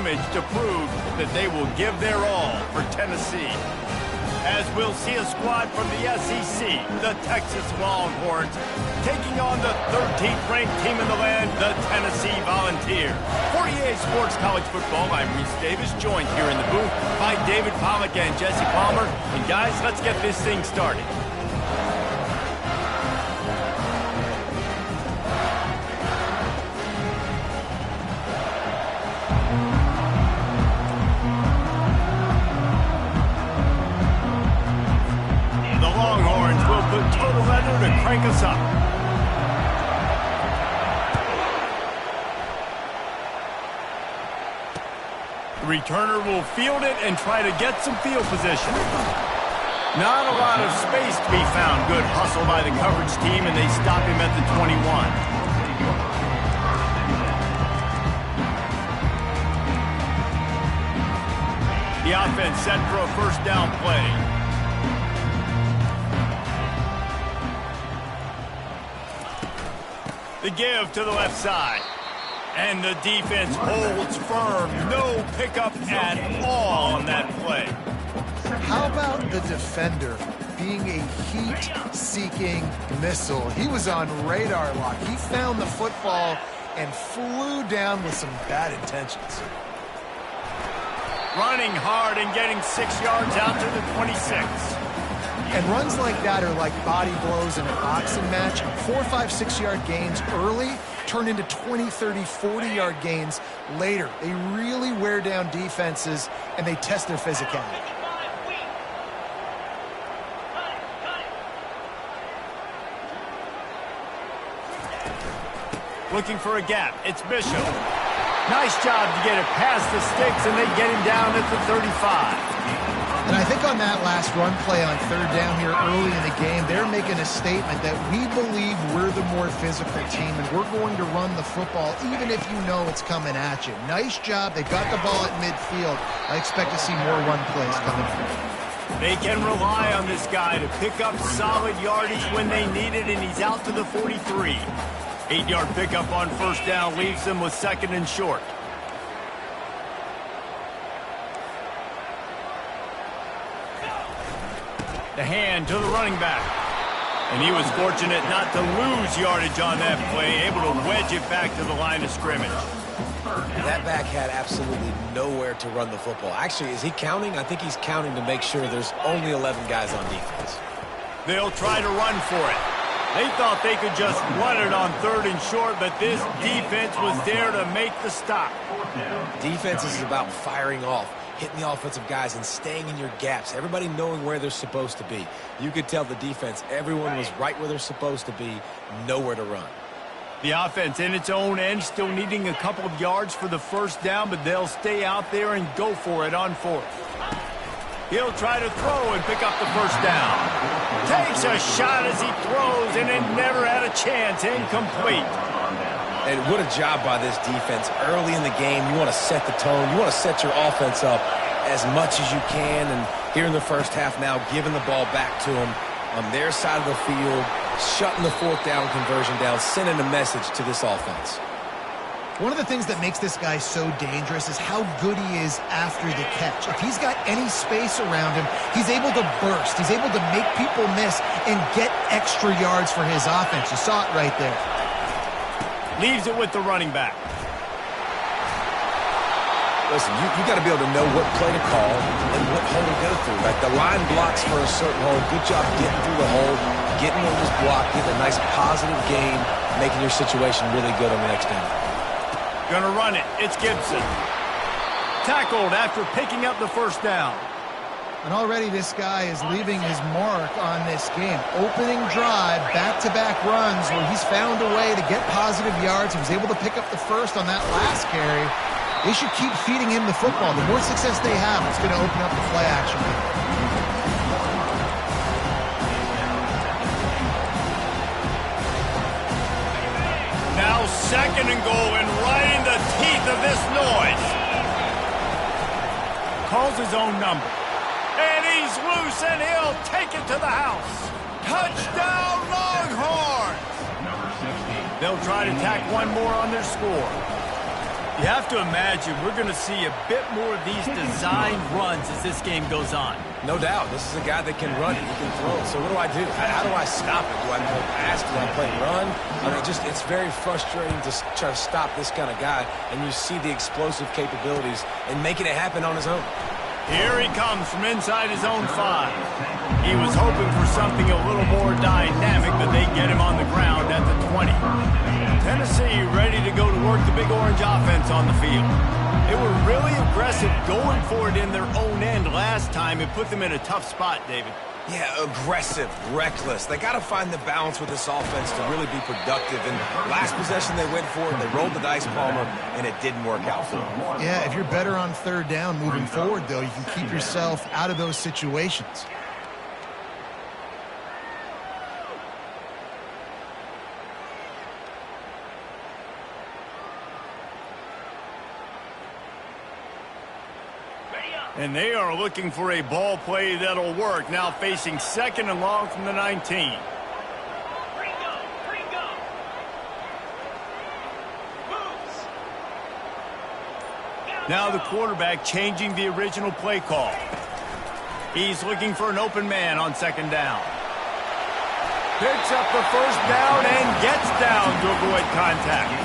scrimmage to prove that they will give their all for Tennessee. As we'll see a squad from the SEC, the Texas Longhorns, taking on the 13th ranked team in the land, the Tennessee Volunteers. For EA Sports College Football, I'm Reese Davis, joined here in the booth by David Pollack and Jesse Palmer. And guys, let's get this thing started. Total leather to crank us up. The returner will field it and try to get some field position. Not a lot of space to be found. Good hustle by the coverage team, and they stop him at the 21. The offense set for a first down play. The give to the left side. And the defense holds firm. No pickup at all on that play. How about the defender being a heat-seeking missile? He was on radar lock. He found the football and flew down with some bad intentions. Running hard and getting 6 yards out to the 26. And runs like that are like body blows in a boxing match. 4, 5, 6-yard gains early turn into 20, 30, 40-yard gains later. They really wear down defenses, and they test their physicality. Looking for a gap. It's Bishop. Nice job to get it past the sticks, and they get him down at the 35. And I think on that last run play on third down here early in the game, they're making a statement that we believe we're the more physical team and we're going to run the football even if you know it's coming at you. Nice job. They got the ball at midfield. I expect to see more run plays coming through. They can rely on this guy to pick up solid yardage when they need it, and he's out to the 43. 8-yard pickup on first down leaves them with second and short. The hand to the running back. And he was fortunate not to lose yardage on that play, able to wedge it back to the line of scrimmage. That back had absolutely nowhere to run the football. Actually, is he counting? I think he's counting to make sure there's only 11 guys on defense. They'll try to run for it. They thought they could just run it on third and short, but this defense was there to make the stop. Defense is about firing off, hitting the offensive guys and staying in your gaps, everybody knowing where they're supposed to be. You could tell the defense, everyone was right where they're supposed to be, nowhere to run. The offense in its own end, still needing a couple of yards for the first down, but they'll stay out there and go for it on fourth. He'll try to throw and pick up the first down. Takes a shot as he throws, and it never had a chance. Incomplete. And what a job by this defense. Early in the game, you want to set the tone. You want to set your offense up as much as you can. And here in the first half now, giving the ball back to them on their side of the field, shutting the fourth down conversion down, sending a message to this offense. One of the things that makes this guy so dangerous is how good he is after the catch. If he's got any space around him, he's able to burst. He's able to make people miss and get extra yards for his offense. You saw it right there. Leaves it with the running back. Listen, you got to be able to know what play to call and what hole to go through. Like the line blocks for a certain hole. Good job getting through the hole, getting on this block, getting a nice positive gain, making your situation really good on the next down. Gonna run it. It's Gibson. Tackled after picking up the first down. And already this guy is leaving his mark on this game. Opening drive, back-to-back runs where he's found a way to get positive yards. He was able to pick up the first on that last carry. They should keep feeding him the football. The more success they have, it's going to open up the play action. Now second and goal, and right in the teeth of this noise. Calls his own number. And he's loose, and he'll take it to the house. Touchdown, Longhorns! They'll try to tack one more on their score. You have to imagine we're going to see a bit more of these designed runs as this game goes on. No doubt. This is a guy that can run it. He can throw it. So what do I do? How do I stop it? Do I play pass? Do I play run? I mean, it's very frustrating to try to stop this kind of guy, and you see the explosive capabilities and making it happen on his own. Here he comes from inside his own 5. He was hoping for something a little more dynamic, but they get him on the ground at the 20. Tennessee ready to go to work the Big Orange offense on the field. They were really aggressive going for it in their own end last time. It put them in a tough spot, David. Yeah, aggressive, reckless. They got to find the balance with this offense to really be productive. And last possession they went for it, they rolled the dice, Palmer, and it didn't work out for them. Yeah, if you're better on third down moving forward, though, you can keep yourself out of those situations. And they are looking for a ball play that'll work. Now facing 2nd and long from the 19. Now the quarterback changing the original play call. He's looking for an open man on 2nd down. Picks up the 1st down and gets down to avoid contact.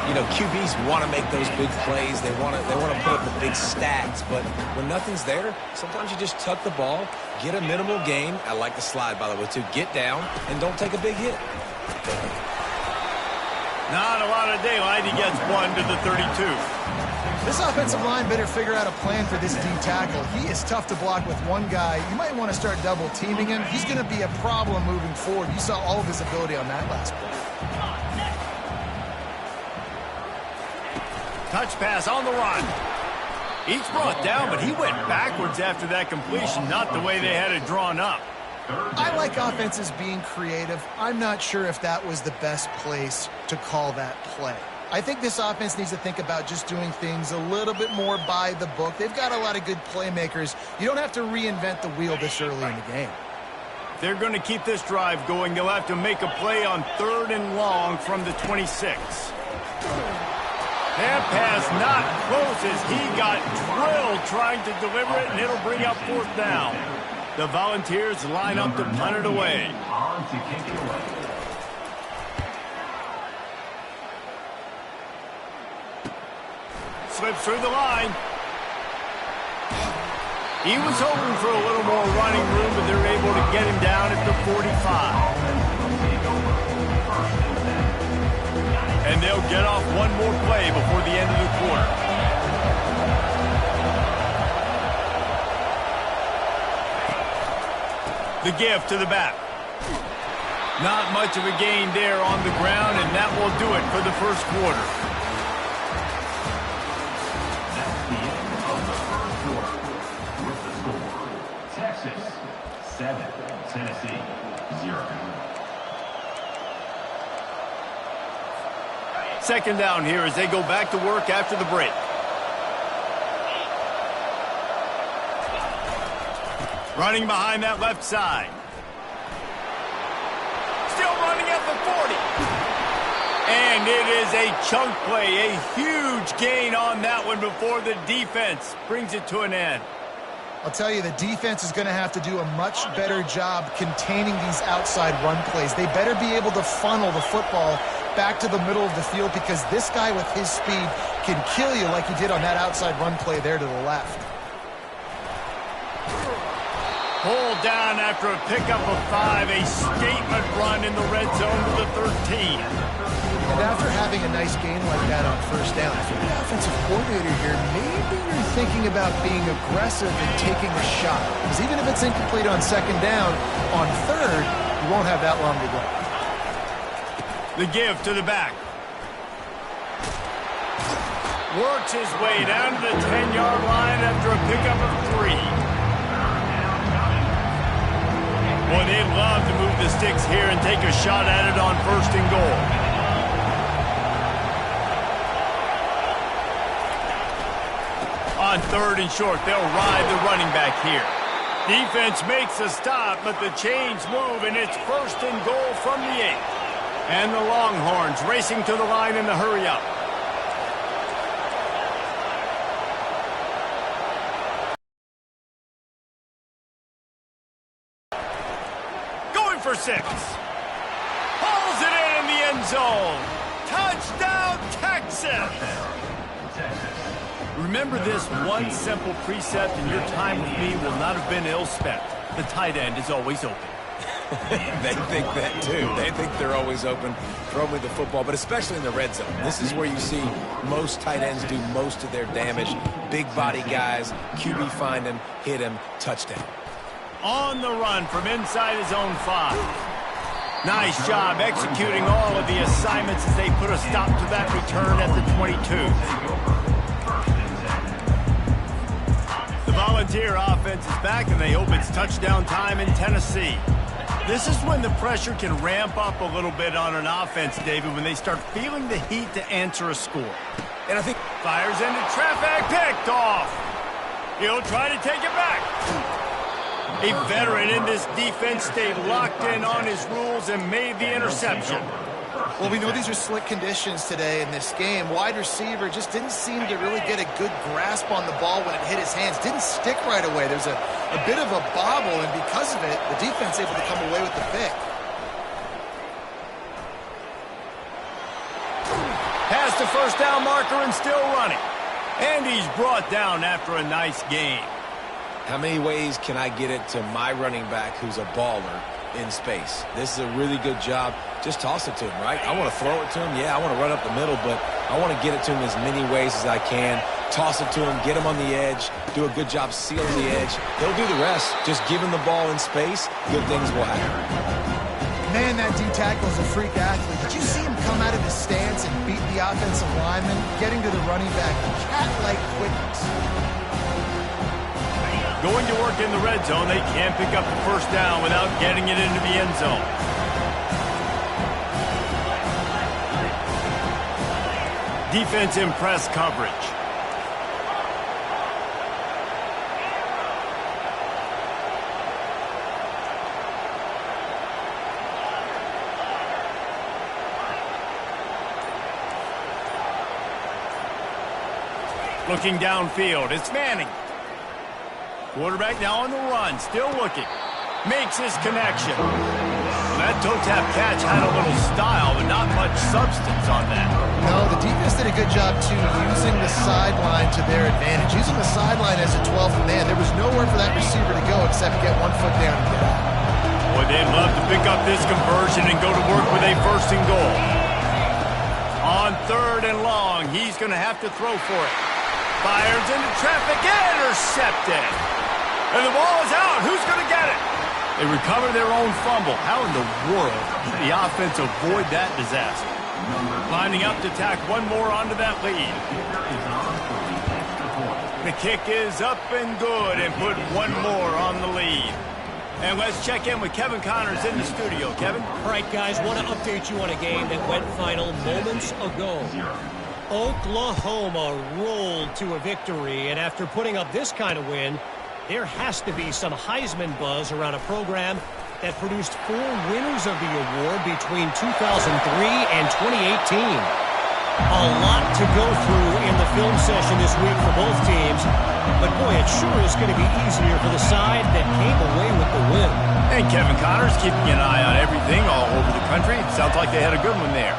You know, QBs want to make those big plays. They want to put up the big stats. But when nothing's there, sometimes you just tuck the ball, get a minimal gain. I like the slide, by the way, too. Get down and don't take a big hit. Not a lot of daylight. He gets 1 to the 32. This offensive line better figure out a plan for this D tackle. He is tough to block with one guy. You might want to start double teaming him. He's going to be a problem moving forward. You saw all of his ability on that last play. Touch pass on the run. He's brought down, but he went backwards after that completion, not the way they had it drawn up. I like offenses being creative. I'm not sure if that was the best place to call that play. I think this offense needs to think about just doing things a little bit more by the book. They've got a lot of good playmakers. You don't have to reinvent the wheel this early in the game. They're going to keep this drive going. They'll have to make a play on 3rd and long from the 26. That pass not close as he got drilled trying to deliver it, and it'll bring up 4th down. The Volunteers line up to punt it away. Slips through the line. He was hoping for a little more running room, but they're able to get him down at the 45. And they'll get off one more play before the end of the quarter. The give to the back. Not much of a gain there on the ground, and that will do it for the 1st quarter. That's the end of the 1st quarter. With the score, Texas 7, Tennessee 0. 2nd down here as they go back to work after the break. Running behind that left side. Still running at the 40. And it is a chunk play, a huge gain on that one before the defense brings it to an end. I'll tell you, the defense is going to have to do a much better job containing these outside run plays. They better be able to funnel the football back to the middle of the field because this guy with his speed can kill you like he did on that outside run play there to the left. Pulled down after a pickup of 5, a statement run in the red zone to the 13. And after having a nice game like that on 1st down, if you're an offensive coordinator here, maybe you're thinking about being aggressive and taking a shot. Because even if it's incomplete on 2nd down, on 3rd, you won't have that long to go. The give to the back. Works his way down to the 10-yard line after a pickup of 3. Boy, they'd love to move the sticks here and take a shot at it on 1st and goal. On 3rd and short, they'll ride the running back here. Defense makes a stop, but the chains move, and it's 1st and goal from the 8. And the Longhorns racing to the line in the hurry-up. number 6. Pulls it in the end zone. Touchdown, Texas! Remember this one simple precept, and your time with me will not have been ill-spent. The tight end is always open. They think that too. They think they're always open. Throw me the football, but especially in the red zone. This is where you see most tight ends do most of their damage. Big body guys, QB find him, hit him, touchdown. On the run from inside his own 5. Nice job executing all of the assignments as they put a stop to that return at the 22. The Volunteer offense is back, and they hope it's touchdown time in Tennessee. This is when the pressure can ramp up a little bit on an offense, David, when they start feeling the heat to answer a score. And I think fires into traffic, picked off. He'll try to take it back. A veteran in this defense stayed locked in on his rules and made the interception. Well, we know these are slick conditions today in this game. Wide receiver just didn't seem to really get a good grasp on the ball when it hit his hands. Didn't stick right away. There's a bit of a bobble, and because of it, the defense able to come away with the pick. Past the first down marker and still running. And he's brought down after a nice gain. how many ways can I get it to my running back who's a baller in space? This is a really good job. Just toss it to him, right? I want to throw it to him. Yeah, I want to run up the middle, but I want to get it to him as many ways as I can. Toss it to him, get him on the edge, do a good job sealing the edge. He'll do the rest. Just give him the ball in space, good things will happen. Man, that D-tackle is a freak athlete. Did you see him come out of his stance and beat the offensive lineman, getting to the running back, cat-like quickness? Going to work in the red zone, they can't pick up the first down without getting it into the end zone. Defense in press coverage. Looking downfield, it's Manning. Quarterback now on the run, still looking. Makes his connection. That toe tap catch had a little style, but not much substance on that. No, the defense did a good job, too, using the sideline to their advantage. Using the sideline as a 12th man. There was nowhere for that receiver to go except get 1 foot down and get out. Boy, they'd love to pick up this conversion and go to work with a 1st and goal. On 3rd and long, he's going to have to throw for it. Fires into traffic, intercepted. And the ball is out. Who's going to get it? They recover their own fumble. How in the world did the offense avoid that disaster? Lining up to tack one more onto that lead. The kick is up and good and put one more on the lead. And let's check in with Kevin Connors in the studio. Kevin? All right, guys, want to update you on a game that went final moments ago. Oklahoma rolled to a victory, and after putting up this kind of win, there has to be some Heisman buzz around a program that produced 4 winners of the award between 2003 and 2018. A lot to go through in the film session this week for both teams, but boy, it sure is going to be easier for the side that came away with the win. And Kevin Connors keeping an eye on everything all over the country. It sounds like they had a good one there.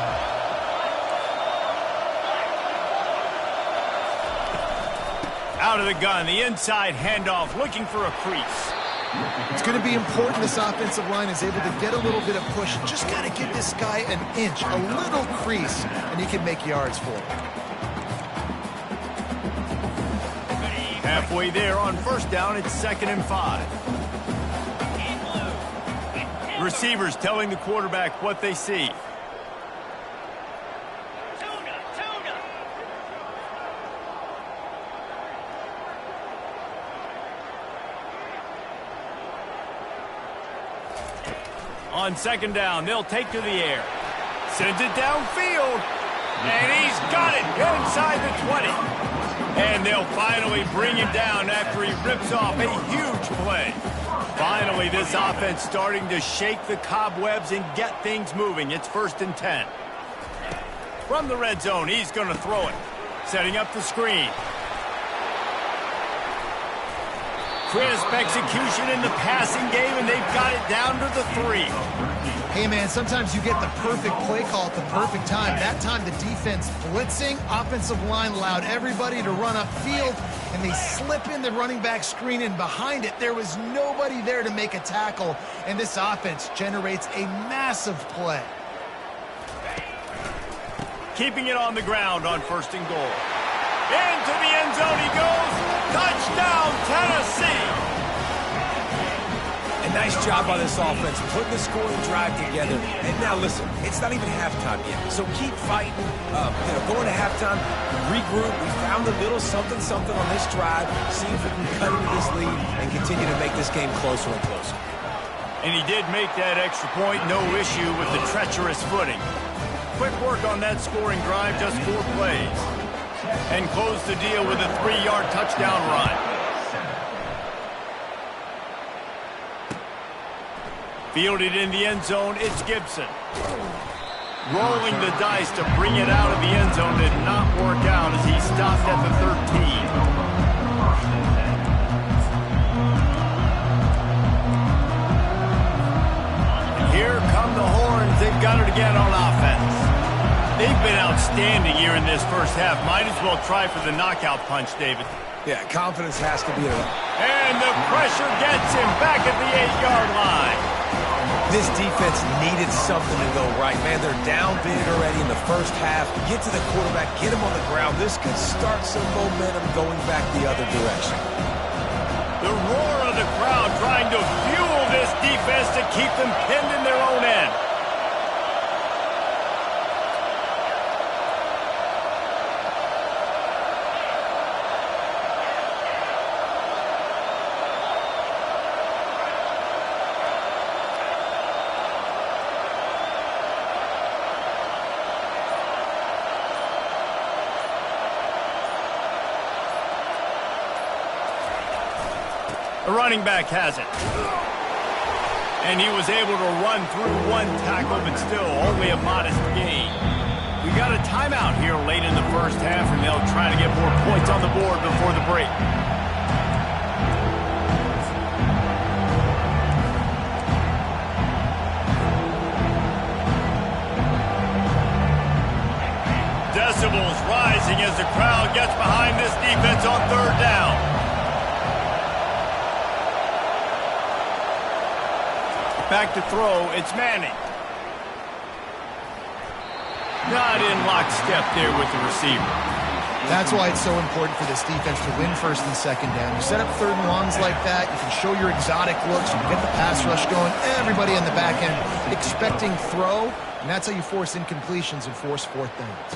Out of the gun, the inside handoff, looking for a crease. It's going to be important this offensive line is able to get a little bit of push. Just got to give this guy an inch, a little crease, and he can make yards for it. Halfway there on 1st down, it's 2nd and 5. Receivers telling the quarterback what they see. On 2nd down, they'll take to the air. Sends it downfield. And he's got it inside the 20. And they'll finally bring him down after he rips off a huge play. Finally, this offense starting to shake the cobwebs and get things moving. It's 1st and 10. From the red zone, he's going to throw it. Setting up the screen. Crisp execution in the passing game, and they've got it down to the 3. Hey, man, sometimes you get the perfect play call at the perfect time. That time the defense blitzing, offensive line allowed everybody to run upfield, and they slip in the running back screen, and behind it there was nobody there to make a tackle, and this offense generates a massive play. Keeping it on the ground on 1st and goal. Into the end zone he goes. Touchdown, Tennessee! A nice job by this offense, putting the scoring drive together. And now listen, it's not even halftime yet, so keep fighting. Going to halftime, regroup. We found a little something on this drive. See if we can cut into this lead and continue to make this game closer and closer. And he did make that extra point, no issue with the treacherous footing. Quick work on that scoring drive, just 4 plays. And close the deal with a 3-yard touchdown run. Fielded in the end zone, it's Gibson. Rolling the dice to bring it out of the end zone did not work out as he stopped at the 13. And here come the Horns. They've got it again on offense. They've been outstanding here in this first half. Might as well try for the knockout punch, David. Yeah, confidence has to be there. And the pressure gets him back at the 8-yard line. This defense needed something to go right. Man, they're down big already in the first half. Get to the quarterback, get him on the ground. This could start some momentum going back the other direction. The roar of the crowd trying to fuel this defense to keep them pinned in their own end. The running back has it. And he was able to run through 1 tackle, but still only a modest gain. We got a timeout here late in the first half, and they'll try to get more points on the board before the break. Decibels rising as the crowd gets behind this defense on 3rd down. Back to throw, it's Manning. Not in lockstep there with the receiver. That's why it's so important for this defense to win 1st and 2nd down. You set up 3rd and longs like that, you can show your exotic looks, you can get the pass rush going, everybody on the back end expecting throw, and that's how you force incompletions and force 4th downs.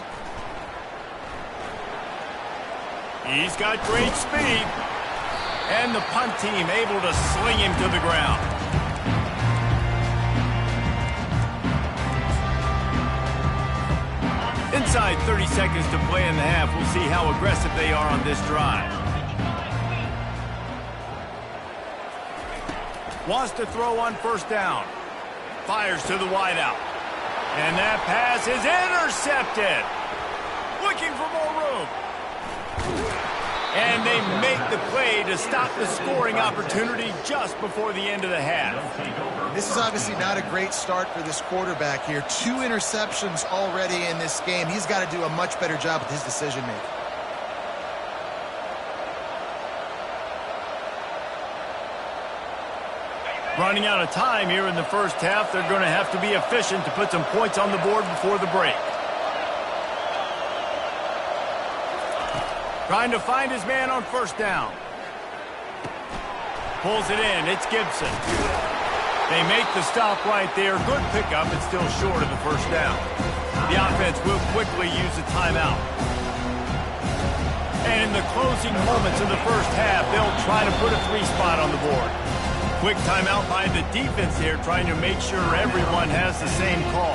He's got great speed. And the punt team able to sling him to the ground. Inside 30 seconds to play in the half. We'll see how aggressive they are on this drive. Wants to throw on 1st down. Fires to the wideout. And that pass is intercepted. Looking for more room. And they make the play to stop the scoring opportunity just before the end of the half. This is obviously not a great start for this quarterback here. 2 interceptions already in this game. He's got to do a much better job with his decision-making. Running out of time here in the first half. They're going to have to be efficient to put some points on the board before the break. Trying to find his man on 1st down. Pulls it in. It's Gibson. They make the stop right there. Good pickup, but still short of the 1st down. The offense will quickly use a timeout. And in the closing moments of the first half, they'll try to put a 3 spot on the board. Quick timeout by the defense here, trying to make sure everyone has the same call.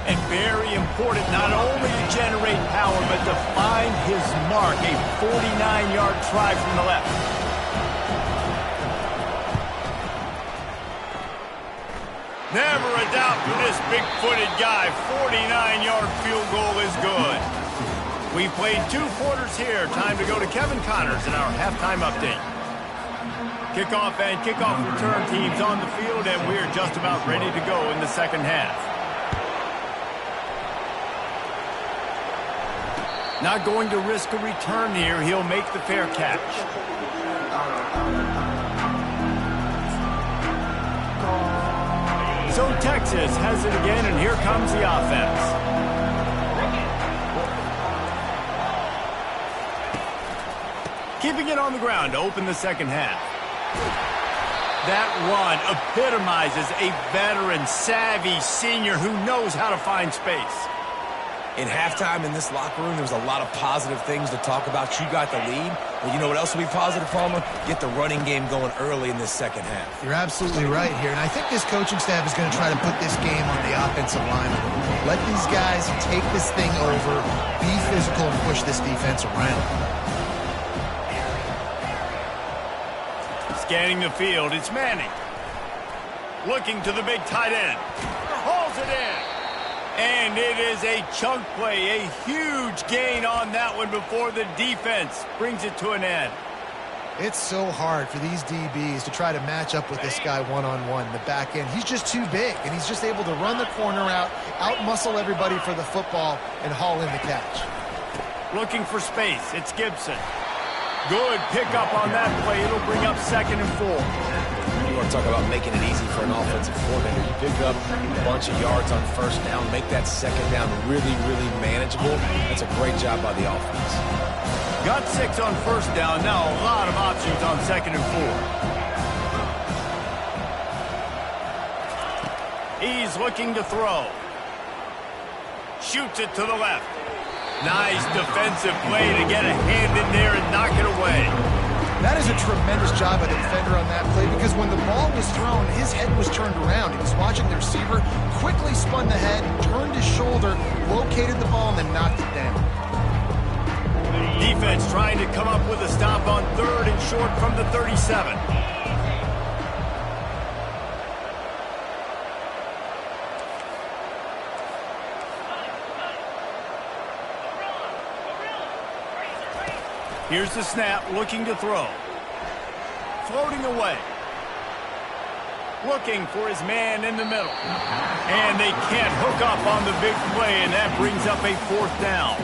And very important, not only to generate power, but to find his mark. A 49-yard try from the left. Never a doubt for this big-footed guy. 49-yard field goal is good. We played 2 quarters here. Time to go to Kevin Connors in our halftime update. Kickoff and kickoff return teams on the field, and we're just about ready to go in the second half. Not going to risk a return here. He'll make the fair catch. So Texas has it again, and here comes the offense. Keeping it on the ground to open the second half. That run epitomizes a veteran, savvy senior who knows how to find space. In halftime in this locker room, there was a lot of positive things to talk about. You got the lead. But you know what else will be positive, Palmer? Get the running game going early in this second half. You're absolutely right here. And I think this coaching staff is going to try to put this game on the offensive line. Let these guys take this thing over, be physical, and push this defense around. Scanning the field, it's Manning. Looking to the big tight end. Hauls it in. And it is a chunk play, a huge gain on that one before the defense brings it to an end. It's so hard for these DBs to try to match up with this guy one-on-one in the back end. He's just too big, and he's just able to run the corner out-muscle everybody for the football, and haul in the catch. Looking for space, it's Gibson. Good pickup on that play. It'll bring up 2nd and 4. You want to talk about making it easy for an offensive coordinator. You pick up a bunch of yards on first down, make that second down really, really manageable. That's a great job by the offense. Got 6 on first down. Now a lot of options on 2nd and 4. He's looking to throw. Shoots it to the left. Nice defensive play to get a hand in there and knock it away. That is a tremendous job by the defender on that play, because when the ball was thrown, his head was turned around. He was watching the receiver, quickly spun the head, turned his shoulder, located the ball, and then knocked it down. Defense trying to come up with a stop on 3rd and short from the 37. Here's the snap, looking to throw. Floating away. Looking for his man in the middle. And they can't hook up on the big play, and that brings up a 4th down.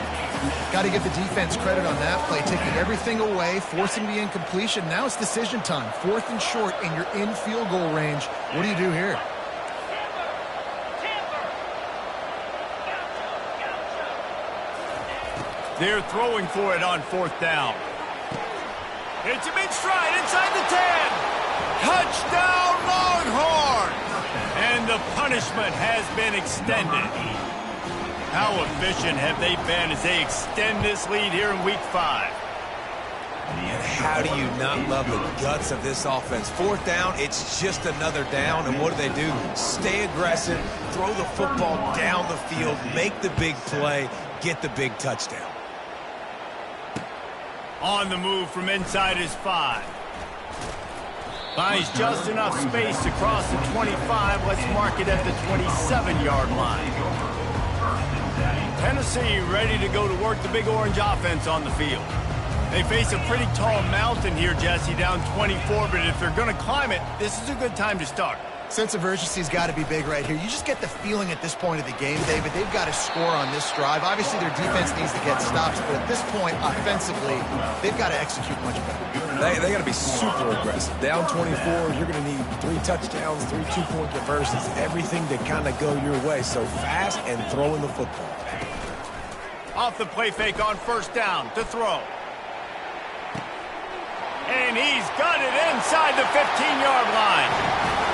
Got to give the defense credit on that play, taking everything away, forcing the incompletion. Now it's decision time. 4th and short, and you're in field goal range. What do you do here? They're throwing for it on 4th down. It's a mid-stride inside the 10. Touchdown, Longhorns! And the punishment has been extended. How efficient have they been as they extend this lead here in Week 5? And how do you not love the guts of this offense? 4th down, it's just another down, and what do? Stay aggressive, throw the football down the field, make the big play, get the big touchdown. On the move from inside his 5. Buys just enough space to cross the 25. Let's mark it at the 27-yard line. Tennessee ready to go to work the Big Orange offense on the field. They face a pretty tall mountain here, Jesse, down 24, but if they're going to climb it, this is a good time to start. Sense of urgency's got to be big right here. You just get the feeling at this point of the game, David, they've got to score on this drive. Obviously, their defense needs to get stops, but at this point, offensively, they've got to execute much better. They got to be super aggressive. Down 24, you're going to need 3 touchdowns, 3 two-point conversions, everything to kind of go your way. So fast and throwing the football. Off the play fake on first down to throw. And he's got it inside the 15-yard line.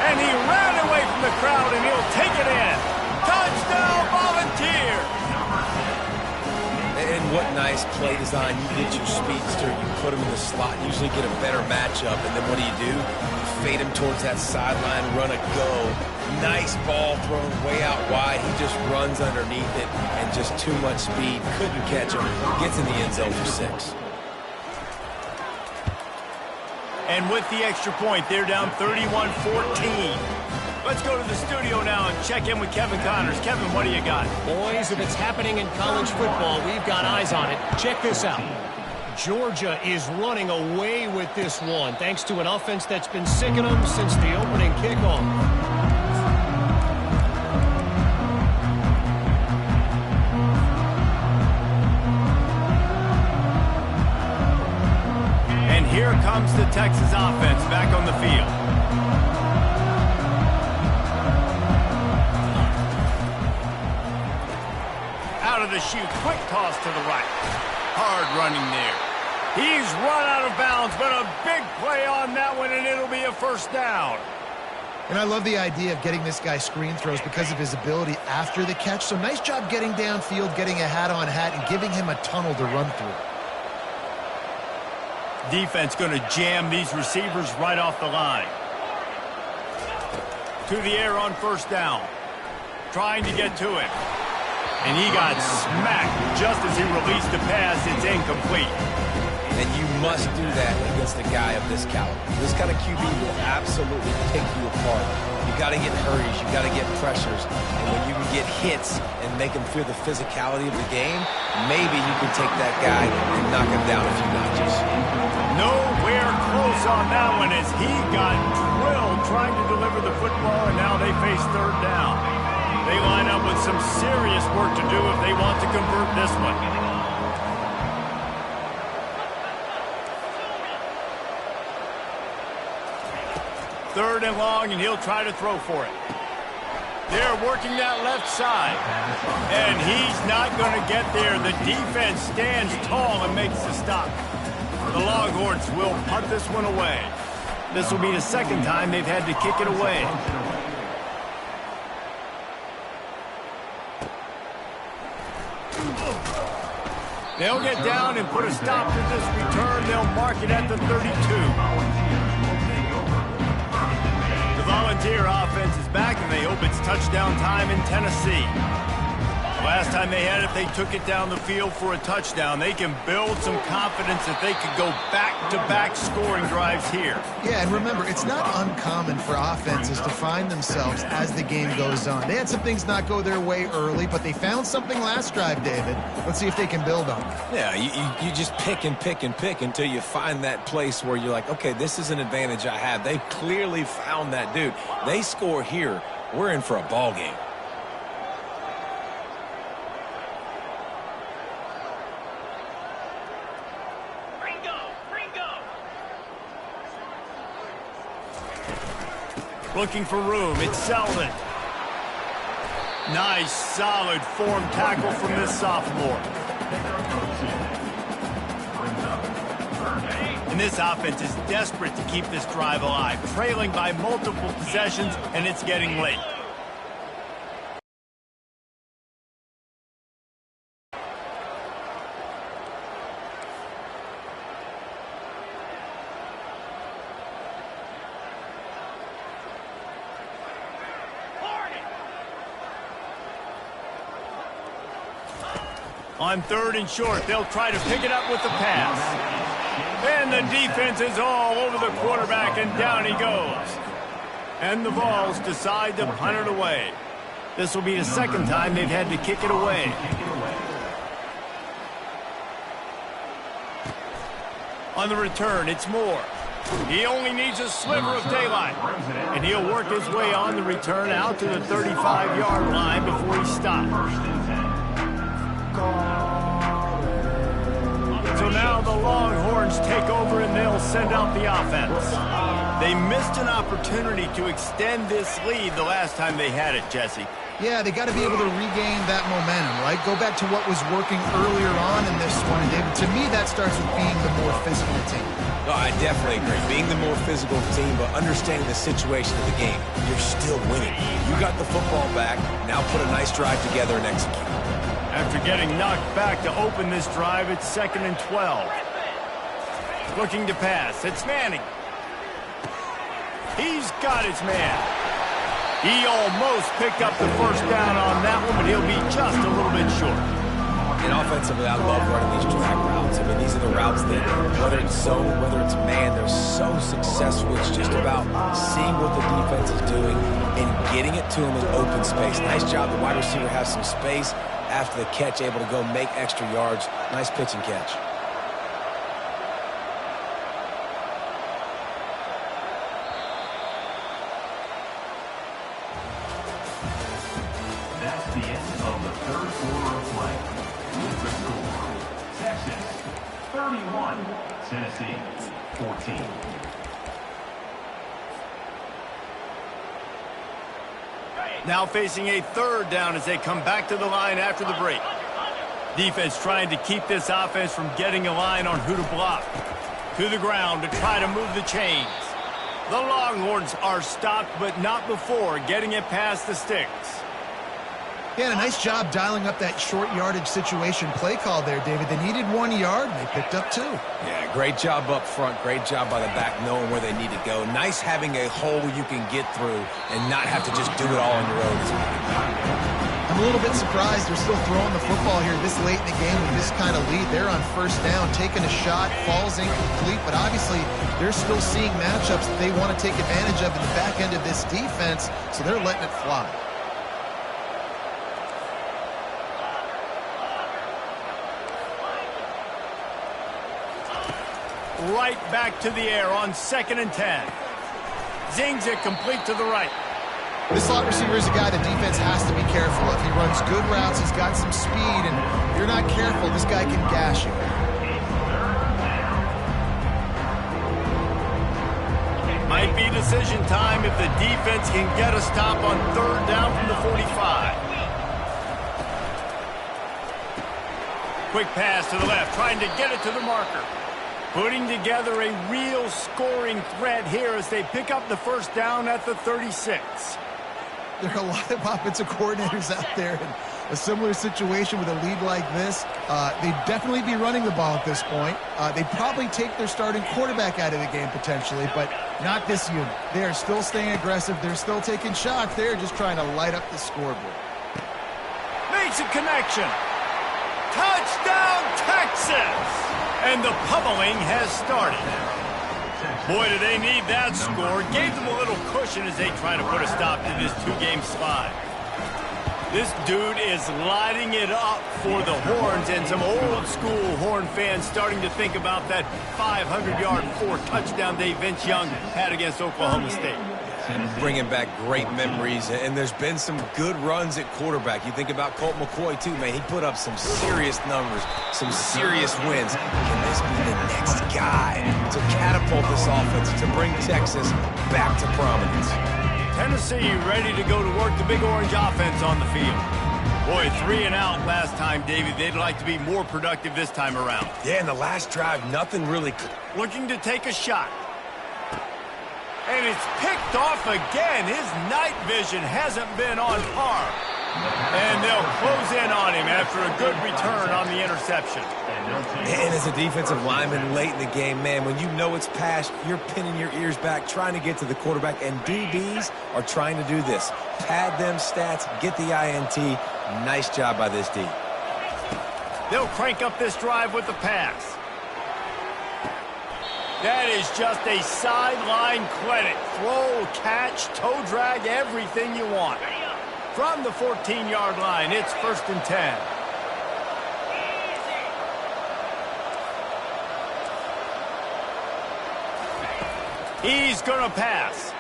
And he ran away from the crowd, and he'll take it in. Touchdown, Volunteers! And what nice play design. You get your speedster, you put him in the slot, usually get a better matchup, and then what do? You fade him towards that sideline, run a go. Nice ball thrown way out wide. He just runs underneath it, and just too much speed. Couldn't catch him. Gets in the end zone for 6. And with the extra point, they're down 31-14. Let's go to the studio now and check in with Kevin Connors. Kevin, what do you got? Boys, if it's happening in college football, we've got eyes on it. Check this out. Georgia is running away with this one, thanks to an offense that's been sicking them since the opening kickoff. And here comes the Texas offense back on the field. Out of the chute, quick toss to the right. Hard running there. He's run out of bounds, but a big play on that one, and it'll be a first down. And I love the idea of getting this guy screen throws because of his ability after the catch. So nice job getting downfield, getting a hat-on-hat, and giving him a tunnel to run through. Defense going to jam these receivers right off the line. To the air on first down. Trying to get to him. And he got smacked just as he released the pass. It's incomplete. And you must do that against a guy of this caliber. This kind of QB will absolutely pick you apart. You got to get hurries. You got to get pressures. And when you can get hits and make him feel the physicality of the game, maybe you can take that guy and knock him down a few notches. Nowhere close on that one as he got drilled trying to deliver the football, and now they face third down. They line up with some serious work to do if they want to convert this one. Third and long, and he'll try to throw for it. They're working that left side. And he's not going to get there. The defense stands tall and makes the stop. The Longhorns will punt this one away. This will be the second time they've had to kick it away. They'll get down and put a stop to this return. They'll mark it at the 32. The Volunteer offense is back, and they hope it's touchdown time in Tennessee. The last time they had it, they took it down the field for a touchdown. They can build some confidence that they could go back-to-back scoring drives here. Yeah, and remember, it's not uncommon for offenses to find themselves as the game goes on. They had some things not go their way early, but they found something last drive, David. Let's see if they can build on it. Yeah, you just pick and pick and pick until you find that place where you're like, okay, this is an advantage I have. They clearly found that dude. They score here, we're in for a ball game. Looking for room. It's Selden. Nice, solid form tackle from this sophomore. And this offense is desperate to keep this drive alive, trailing by multiple possessions, and it's getting late. On third and short, they'll try to pick it up with the pass. And the defense is all over the quarterback, and down he goes. And the Vols decide to punt it away. This will be the second time they've had to kick it away. On the return, it's Moore. He only needs a sliver of daylight. And he'll work his way on the return out to the 35-yard line before he stops. So now the Longhorns take over and they'll send out the offense. They missed an opportunity to extend this lead the last time they had it, Jesse. Yeah, they got to be able to regain that momentum, right? Go back to what was working earlier on in this one. And David, to me, that starts with being the more physical team. No, I definitely agree. Being the more physical team, but understanding the situation of the game. You're still winning. You got the football back. Now put a nice drive together and execute. After getting knocked back to open this drive, it's 2nd and 12. Looking to pass. It's Manning. He's got his man. He almost picked up the first down on that one, but he'll be just a little bit short. And offensively, I love running these drag routes. I mean, these are the routes that, whether it's zone, whether it's man, they're so successful. It's just about seeing what the defense is doing and getting it to them in open space. Nice job. The wide receiver has some space after the catch, able to go make extra yards. Nice pitch and catch. the end of the third quarter of play. With the score, Texas 31, Tennessee 14. Now facing a third down as they come back to the line after the break. Defense trying to keep this offense from getting a line on who to block. To the ground to try to move the chains. The Longhorns are stopped, but not before getting it past the sticks. Yeah, a nice job dialing up that short yardage situation play call there, David. They needed 1 yard, and they picked up 2. Yeah, great job up front. Great job by the back knowing where they need to go. Nice having a hole you can get through and not have to just do it all on your own. I'm a little bit surprised they're still throwing the football here this late in the game with this kind of lead. They're on first down, taking a shot, falls incomplete, but obviously they're still seeing matchups that they want to take advantage of in the back end of this defense, so they're letting it fly. Right back to the air on 2nd and 10. Zings it complete to the right. This slot receiver is a guy the defense has to be careful of. He runs good routes, he's got some speed, and if you're not careful, this guy can gash you. Might be decision time if the defense can get a stop on third down from the 45. Quick pass to the left, trying to get it to the marker. Putting together a real scoring threat here as they pick up the first down at the 36. There are a lot of offensive coordinators out there in a similar situation with a lead like this. They'd definitely be running the ball at this point. They'd probably take their starting quarterback out of the game potentially, but not this unit. They are still staying aggressive. They're still taking shots. They're just trying to light up the scoreboard. Makes a connection. Touchdown, Texas! And the pummeling has started. Boy, do they need that score. Gave them a little cushion as they try to put a stop to this two-game slide. This dude is lighting it up for the Horns, and some old-school Horn fans starting to think about that 500-yard, 4-touchdown day Vince Young had against Oklahoma State. Bringing back great memories, and there's been some good runs at quarterback. You think about Colt McCoy, too, man. He put up some serious numbers, some serious wins. Can this be the next guy to catapult this offense, to bring Texas back to prominence? Tennessee ready to go to work the Big Orange offense on the field. Boy, 3 and out last time, David. They'd like to be more productive this time around. Yeah, in the last drive, nothing really... Looking to take a shot. And it's picked off again. His night vision hasn't been on par. And they'll close in on him after a good return on the interception. And as a defensive lineman late in the game, man, when you know it's past, you're pinning your ears back, trying to get to the quarterback, and DBs are trying to do this. Pad them stats, get the INT. Nice job by this D. They'll crank up this drive with the pass. That is just a sideline clinic. Throw, catch, toe drag, everything you want. From the 14-yard line, it's 1st and 10. He's going to pass.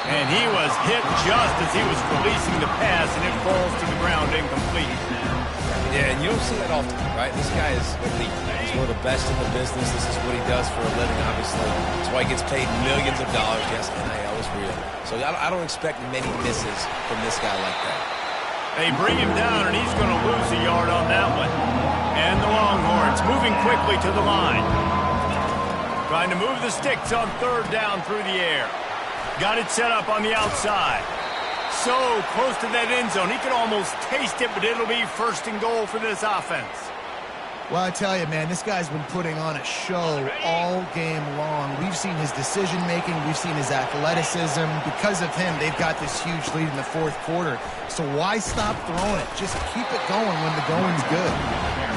And he was hit just as he was releasing the pass, and it falls to the ground incomplete. Yeah, and you don't see that often, right? This guy is elite. He's one of the best in the business. This is what he does for a living, obviously. That's why he gets paid millions of dollars. Yes, NIL is real. So I don't expect many misses from this guy like that. They bring him down, and he's going to lose a yard on that one. And the Longhorns moving quickly to the line. Trying to move the sticks on third down through the air. Got it set up on the outside. So close to that end zone. He can almost taste it, but it'll be 1st and goal for this offense. Well, I tell you, man, this guy's been putting on a show all game long. We've seen his decision-making. We've seen his athleticism. Because of him, they've got this huge lead in the 4th quarter. So why stop throwing it? Just keep it going when the going's good.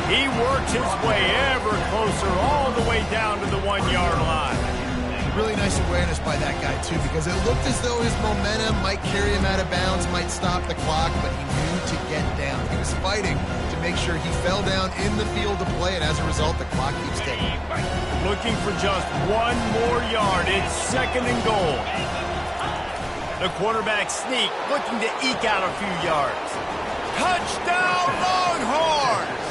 He works his way ever closer all the way down to the 1-yard line. Really nice awareness by that guy, too, because it looked as though his momentum might carry him out of bounds, might stop the clock, but he knew to get down. He was fighting to make sure he fell down in the field to play, and as a result, the clock keeps ticking. Looking for just 1 more yard. It's 2nd and goal. The quarterback sneak, looking to eke out a few yards. Touchdown, Longhorns!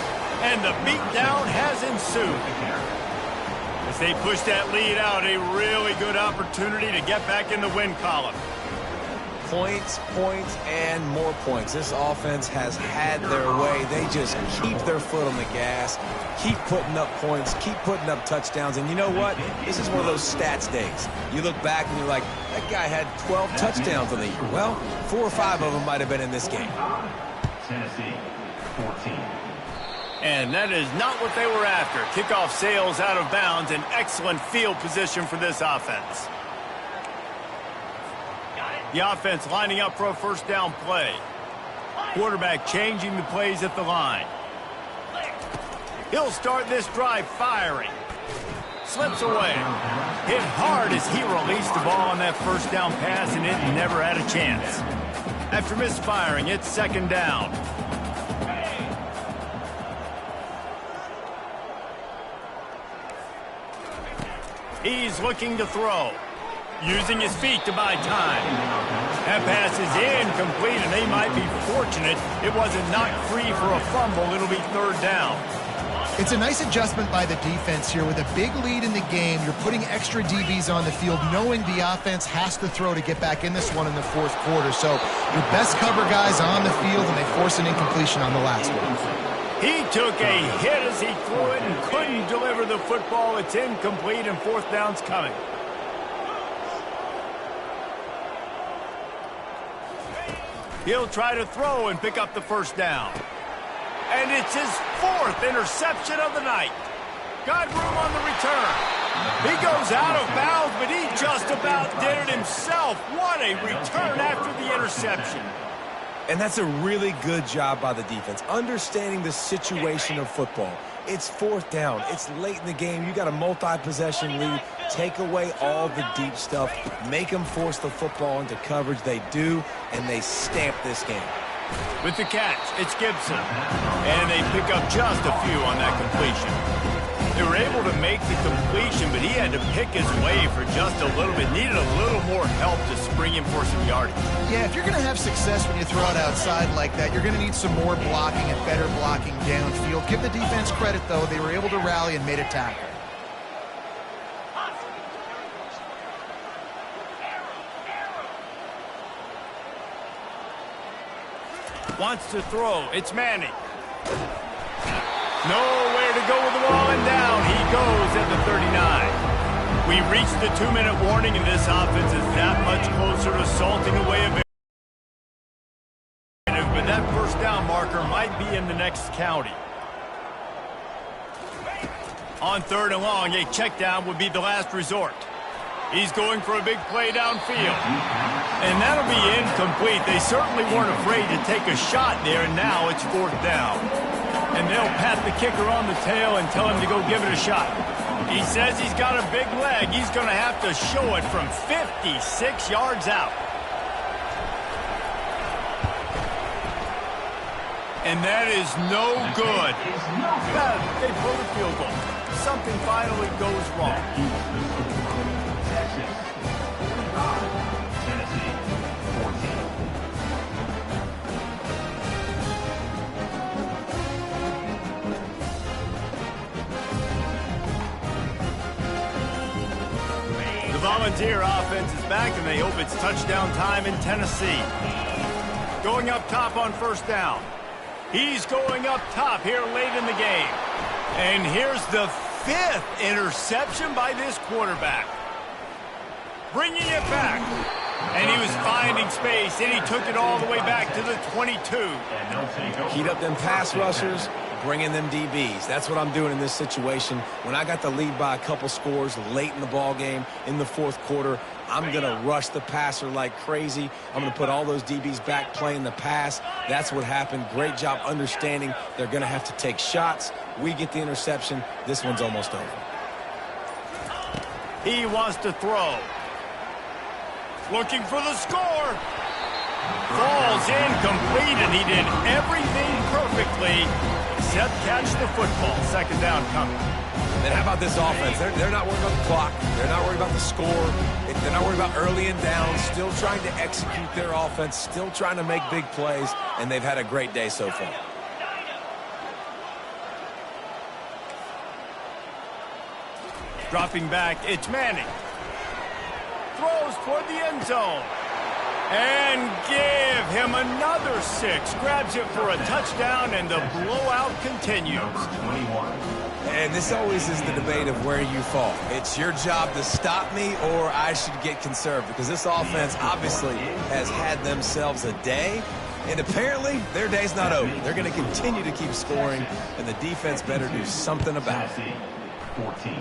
And the beatdown has ensued. As they push that lead out, a really good opportunity to get back in the win column. Points, points, and more points. This offense has had their way. They just keep their foot on the gas, keep putting up points, keep putting up touchdowns. And you know what? This is one of those stats days. You look back and you're like, that guy had 12 touchdowns on the year. Well, 4 or 5 of them might have been in this game. Tennessee, 14. And that is not what they were after. Kickoff sails out of bounds. An excellent field position for this offense. The offense lining up for a first down play. Quarterback changing the plays at the line. He'll start this drive firing. Slips away. Hit hard as he released the ball on that first down pass, and it never had a chance. After misfiring, it's second down. He's looking to throw. Using his feet to buy time. That pass is incomplete, and they might be fortunate it wasn't knocked free for a fumble. It'll be third down. It's a nice adjustment by the defense here. With a big lead in the game, you're putting extra DBs on the field, knowing the offense has to throw to get back in this one in the fourth quarter. So your best cover guys on the field, and they force an incompletion on the last one. He took a hit as he threw it and couldn't deliver the football. It's incomplete, and fourth down's coming. He'll try to throw and pick up the first down. And it's his 4th interception of the night. Got room on the return. He goes out of bounds, but he just about did it himself. What a return after the interception. And that's a really good job by the defense, understanding the situation of football. It's fourth down. It's late in the game. You got a multi-possession lead. Take away all the deep stuff. Make them force the football into coverage. They do, and they stamp this game. With the catch, it's Gibson. And they pick up just a few on that completion. They were able to make the completion, but he had to pick his way for just a little bit. Needed a little more help to spring him for some yardage. Yeah, if you're going to have success when you throw it outside like that, you're going to need some more blocking and better blocking downfield. Give the defense credit, though. They were able to rally and made a tackle. Wants to throw. It's Manning. Nowhere to go with the ball, and down he goes at the 39. We reached the 2-minute warning, and this offense is that much closer to salting away a victory. But that first down marker might be in the next county. On third and long, a check down would be the last resort. He's going for a big play downfield. And that'll be incomplete. They certainly weren't afraid to take a shot there, and now it's fourth down. And they'll pat the kicker on the tail and tell him to go give it a shot. He says he's got a big leg. He's going to have to show it from 56 yards out. And that is no good. They pull the field goal. Something finally goes wrong. Texas, 9. Tennessee, 14. The Volunteer offense is back, and they hope it's touchdown time in Tennessee. Going up top on first down. He's going up top here late in the game. And here's the 5th interception by this quarterback. Bringing it back. And he was finding space, and he took it all the way back to the 22. Heat up them pass rushers, bring in them DBs. That's what I'm doing in this situation. When I got the lead by a couple scores late in the ball game in the fourth quarter, I'm going to rush the passer like crazy. I'm going to put all those DBs back playing the pass. That's what happened. Great job understanding they're going to have to take shots. We get the interception. This one's almost over. He wants to throw. Looking for the score. Falls incomplete, and he did everything perfectly except catch the football. Second down coming. And how about this offense? They're not worried about the clock. They're not worried about the score. They're not worried about early and down. Still trying to execute their offense. Still trying to make big plays. And they've had a great day so far. Dropping back, it's Manning. Throws toward the end zone. And give him another 6. Grabs it for a touchdown, and the blowout continues. And this always is the debate of where you fall. It's your job to stop me, or I should get conserved, because this offense obviously has had themselves a day, and apparently their day's not over. They're going to continue to keep scoring, and the defense better do something about it. 14.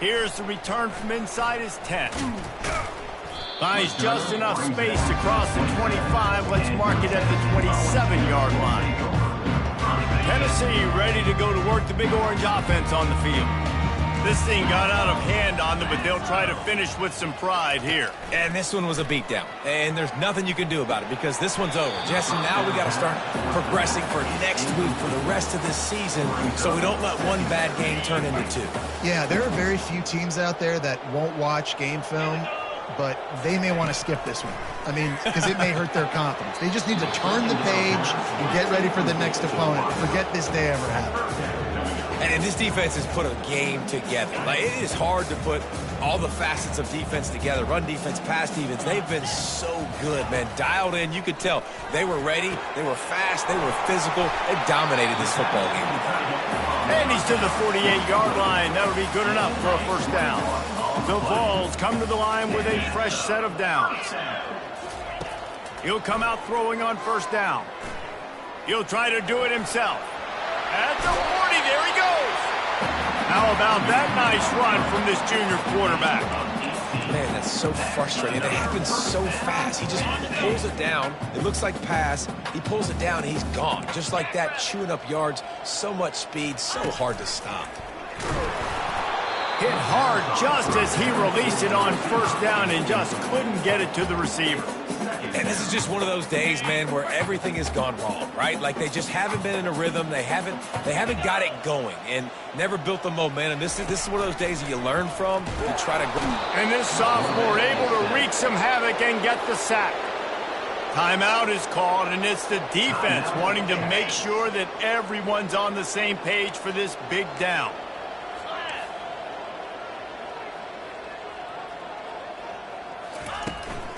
Here's the return from inside his 10. Finds just enough space to cross the 25. Let's mark it at the 27-yard line. Tennessee ready to go to work the Big Orange offense on the field. This thing got out of hand on them, but they'll try to finish with some pride here. And this one was a beatdown. And there's nothing you can do about it because this one's over. Jesse, now we got to start progressing for next week for the rest of this season so we don't let one bad game turn into 2. Yeah, there are very few teams out there that won't watch game film, but they may want to skip this one. I mean, because it may hurt their confidence. They just need to turn the page and get ready for the next opponent. Forget this day ever happened. And this defense has put a game together. Like, it is hard to put all the facets of defense together. Run defense, pass defense. They've been so good, man. Dialed in. You could tell they were ready. They were fast. They were physical. They dominated this football game. And he's to the 48-yard line. That'll be good enough for a first down. The Vols come to the line with a fresh set of downs. He'll come out throwing on first down. He'll try to do it himself. At the 40, there he goes. How about that nice run from this junior quarterback? Man, that's so frustrating. It happens so fast. He just pulls it down. It looks like pass. He pulls it down, and he's gone. Just like that, chewing up yards. So much speed, so hard to stop. Hit hard just as he released it on first down and just couldn't get it to the receiver. And this is just one of those days, man, where everything has gone wrong, right? Like they just haven't been in a rhythm. They haven't got it going and never built the momentum. This is one of those days that you learn from and try to grow. And this sophomore able to wreak some havoc and get the sack. Timeout is called, and it's the defense wanting to make sure that everyone's on the same page for this big down.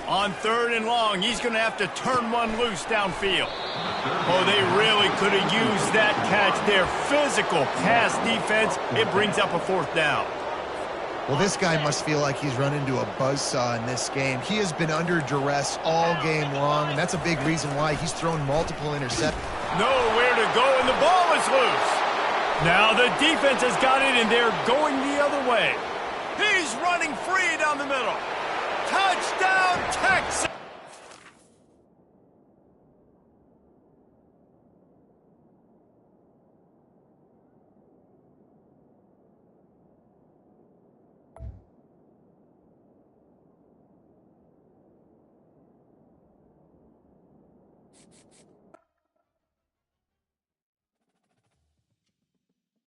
On 3rd and long, he's going to have to turn one loose downfield. Oh, they really could have used that catch there. Physical pass defense. It brings up a 4th down. Well, this guy must feel like he's run into a buzzsaw in this game. He has been under duress all game long, and that's a big reason why he's thrown multiple interceptions. Nowhere to go, and the ball is loose. Now the defense has got it, and they're going the other way. He's running free down the middle. Touchdown, Texas!